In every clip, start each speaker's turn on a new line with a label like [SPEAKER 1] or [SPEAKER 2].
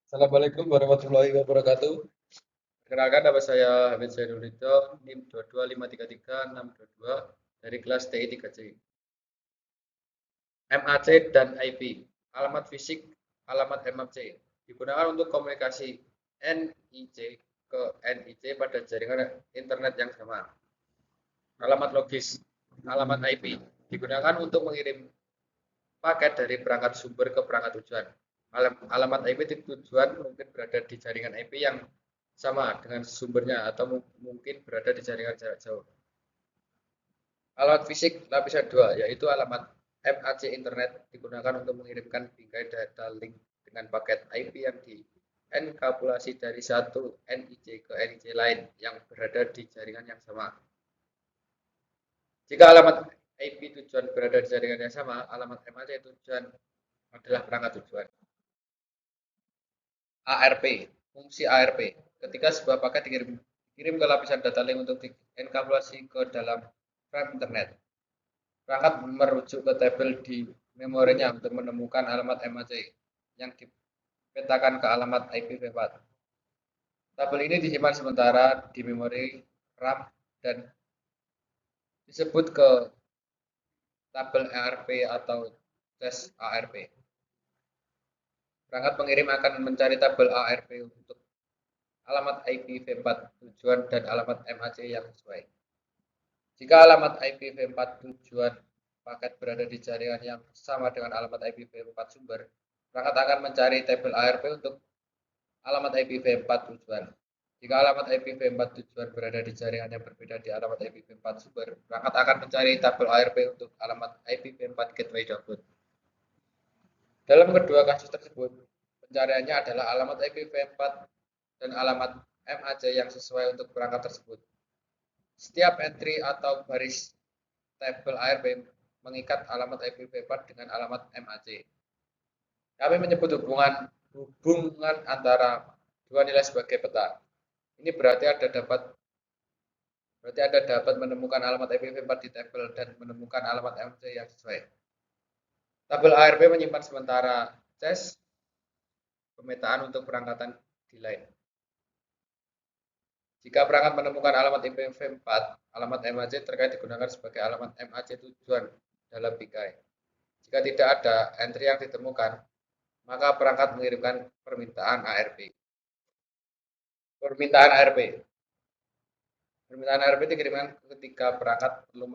[SPEAKER 1] Assalamualaikum warahmatullahi wabarakatuh. Perkenalkan nama saya Hamid Zainulito, NIM 22533 622 dari kelas TI 3C. MAC dan IP. Alamat fisik, alamat MAC digunakan untuk komunikasi NIC ke NIC pada jaringan internet yang sama. Alamat logis, alamat IP digunakan untuk mengirim paket dari perangkat sumber ke perangkat tujuan. Alamat IP tujuan mungkin berada di jaringan IP yang sama dengan sumbernya atau mungkin berada di jaringan jarak jauh. Alamat fisik lapisan 2 yaitu alamat MAC internet digunakan untuk mengirimkan bingkai data link dengan paket IP yang di enkapsulasi dari satu NIC ke NIC lain yang berada di jaringan yang sama. Jika alamat IP tujuan berada di jaringan yang sama, alamat MAC tujuan adalah perangkat tujuan. ARP, fungsi ARP. Ketika sebuah paket dikirim ke lapisan data link untuk dienkapsulasi ke dalam frame internet, perangkat merujuk ke tabel di memorinya untuk menemukan alamat MAC yang dipetakan ke alamat IPv4. Tabel ini disimpan sementara di memori RAM dan disebut ke tabel ARP atau cache ARP. Perangkat pengirim akan mencari tabel ARP untuk alamat IPv4 tujuan dan alamat MAC yang sesuai. Jika alamat IPv4 tujuan paket berada di jaringan yang sama dengan alamat IPv4 sumber, perangkat akan mencari tabel ARP untuk alamat IPv4 tujuan. Jika alamat IPv4 tujuan berada di jaringan yang berbeda di alamat IPv4 sumber, perangkat akan mencari tabel ARP untuk alamat IPv4 gateway download. Dalam kedua kasus tersebut, pencariannya adalah alamat IPv4 dan alamat MAC yang sesuai untuk perangkat tersebut. Setiap entry atau baris tabel ARP mengikat alamat IPv4 dengan alamat MAC. Kami menyebut hubungan antara dua nilai sebagai peta. Ini berarti Anda dapat menemukan alamat IPv4 di tabel dan menemukan alamat MAC yang sesuai. Tabel ARP menyimpan sementara cache pemetaan untuk perangkatan di lain. Jika perangkat menemukan alamat IPv4, alamat MAC terkait digunakan sebagai alamat MAC tujuan dalam bingkai. Jika tidak ada entry yang ditemukan, maka perangkat mengirimkan permintaan ARP. Permintaan ARP. Permintaan ARP dikirimkan ketika perangkat perlu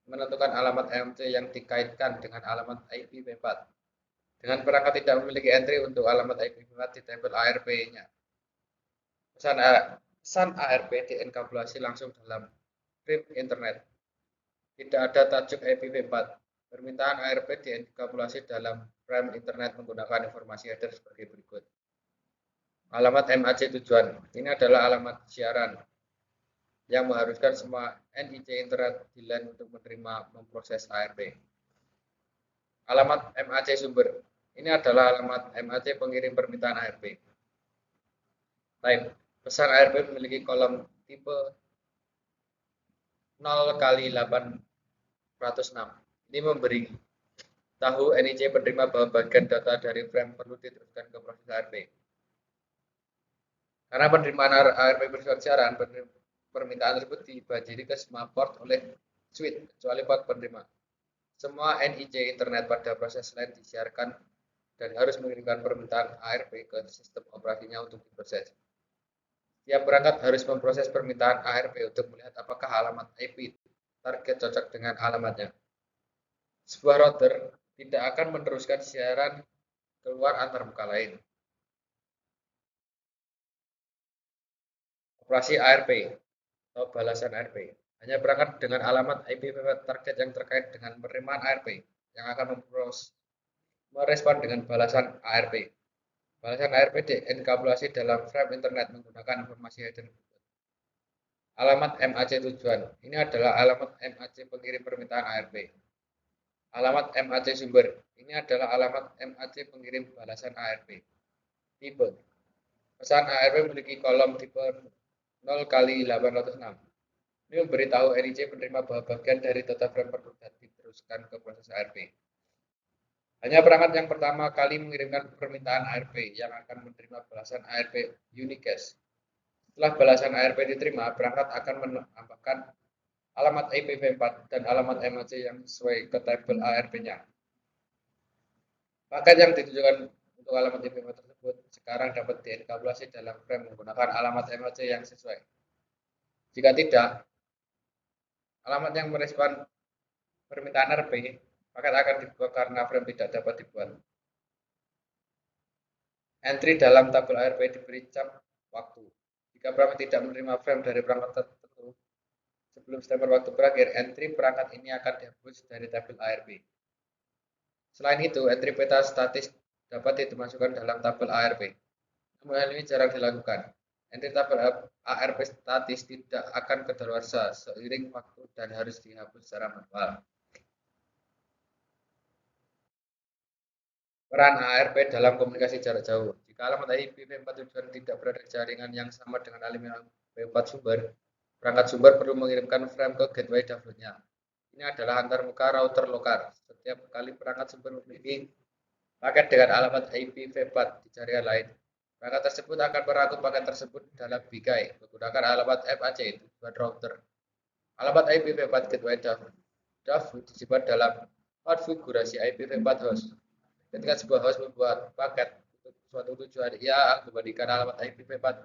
[SPEAKER 1] menentukan alamat MAC yang dikaitkan dengan alamat IPv4. Dengan perangkat tidak memiliki entry untuk alamat IPv4 di tabel ARP-nya. Pesan ARP dienkapsulasi langsung dalam frame internet. Tidak ada tajuk IPv4. Permintaan ARP dienkapsulasi dalam frame internet menggunakan informasi header sebagai berikut. Alamat MAC tujuan. Ini adalah alamat siaran yang mengharuskan semua NIC internet di LAN untuk menerima memproses ARP. Alamat MAC sumber. Ini adalah alamat MAC pengirim permintaan ARP. Type. Pesan ARP memiliki kolom tipe 0 kali 806. Ini memberi tahu NIC penerima bahwa bagian data dari frame perlu diteruskan ke proses ARP. Karena penerimaan ARP bersifat siaran, permintaan tersebut dibanjiri ke semua port oleh switch, kecuali port penerima. Semua NIC internet pada proses lain disiarkan dan harus mengirimkan permintaan ARP ke sistem operasinya untuk diproses. Tiap perangkat harus memproses permintaan ARP untuk melihat apakah alamat IP target cocok dengan alamatnya. Sebuah router tidak akan meneruskan siaran keluar antar muka lain. Operasi ARP atau balasan ARP. Hanya perangkat dengan alamat IPv4 target yang terkait dengan penerimaan ARP yang akan merespon dengan balasan ARP. Balasan ARP dienkapsulasi dalam frame internet menggunakan informasi header. Alamat MAC tujuan. Ini adalah alamat MAC pengirim permintaan ARP. Alamat MAC sumber. Ini adalah alamat MAC pengirim balasan ARP. Tipe. Pesan ARP memiliki kolom tipe 0 kali 806. Ini memberitahu NIC penerima bahwa bagian dari data frame perlu diteruskan ke proses ARP. Hanya perangkat yang pertama kali mengirimkan permintaan ARP yang akan menerima balasan ARP unicast. Setelah balasan ARP diterima, perangkat akan menambahkan alamat IPv4 dan alamat MAC yang sesuai ke tabel ARP-nya. Paket yang ditujukan untuk alamat IPv4 tersebut sekarang dapat dienkapsulasi dalam frame menggunakan alamat MAC yang sesuai. Jika tidak, alamat yang merespon permintaan ARP, paket akan dibuang karena frame tidak dapat dibuat. Entry dalam tabel ARP diberi jam waktu. Jika perangkat tidak menerima frame dari perangkat tertentu sebelum stemper waktu berakhir, entry perangkat ini akan dihapus dari tabel ARP. Selain itu, entry peta statis dapat dimasukkan dalam tabel ARP. Namun hal ini jarang dilakukan. Entry tabel ARP statis tidak akan kedaluarsa seiring waktu dan harus dihapus secara manual. Peran ARP dalam komunikasi jarak jauh. Jika alamat IPv4 tujuan tidak berada di jaringan yang sama dengan alamat IPv4 sumber, perangkat sumber perlu mengirimkan frame ke gateway download-nya. Ini adalah antarmuka router lokal. Setiap kali perangkat sumber memiliki paket dengan alamat IPv4 di jaringan lain, perangkat tersebut akan merangkum paket tersebut dalam bingkai menggunakan alamat MAC tujuan router. Alamat IPv4 gateway download disimpan dalam konfigurasi IPv4 host. Ketika sebuah host membuat paket untuk suatu tujuan, ia akan membandingkan alamat IPv4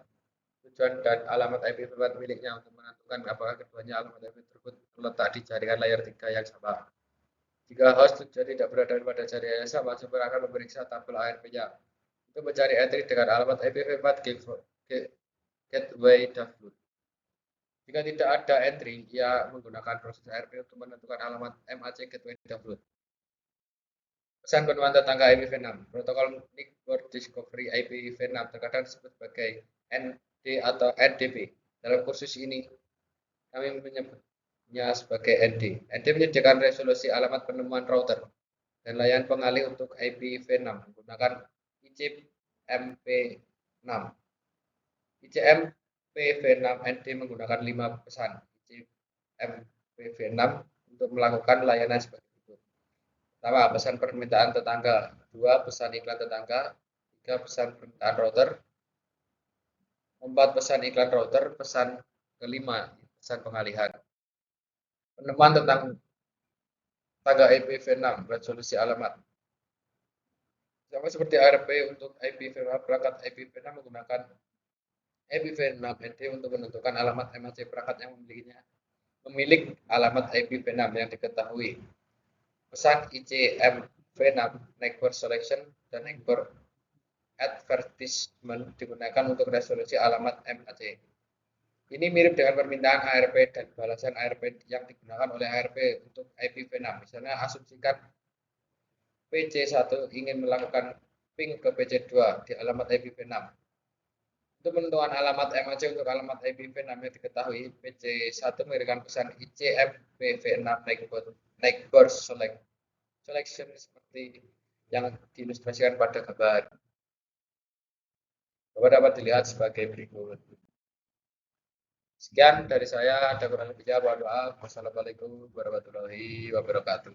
[SPEAKER 1] tujuan dan alamat IPv4 miliknya untuk menentukan apakah keduanya alamat IPv4 tersebut terletak di jaringan layer 3 yang sama. Jika host tujuan tidak berada pada jaringan yang sama, sumber akan memeriksa tabel ARP-nya untuk mencari entry dengan alamat IPv4 gateway download. Jika tidak ada entry, ia menggunakan proses ARP untuk menentukan alamat MAC gateway download. Pesan penemuan tetangga IPv6. Protokol Network Discovery IPv6 terkadang disebut sebagai ND atau NDP. Dalam kursus ini, kami menyebutnya sebagai ND. ND menyediakan resolusi alamat penemuan router dan layanan pengalih untuk IPv6 menggunakan ICMP6. ICMPv6 ND menggunakan 5 pesan ICMPv6 untuk melakukan layanan sebagai berikut. Pertama, pesan permintaan tetangga. 2, pesan iklan tetangga. 3, pesan permintaan router. 4, pesan iklan router. Pesan kelima, pesan pengalihan. Penemuan tentang tangga IPv6, resolusi alamat. Sama seperti ARP untuk IPv6, perangkat IPv6 menggunakan IPv6 ND untuk menentukan alamat MAC perangkat yang memilikinya. Pemilik alamat IPv6 yang diketahui. Pesan ICMV6, neighbor selection, dan neighbor advertisement digunakan untuk resolusi alamat MAC. Ini mirip dengan permintaan ARP dan balasan ARP yang digunakan oleh ARP untuk IPv6. Misalnya, asumsikan PC1 ingin melakukan ping ke PC2 di alamat IPv6. Untuk menentukan alamat MAC untuk alamat IPv6 yang diketahui, PC1 mengirimkan pesan ICMPv6 neighbor selection seperti yang diilustrasikan pada gambar. Bapak dapat dilihat sebagai berikut. Sekian dari saya, ada kurang lebihnya mohon maaf. Wassalamualaikum warahmatullahi wabarakatuh.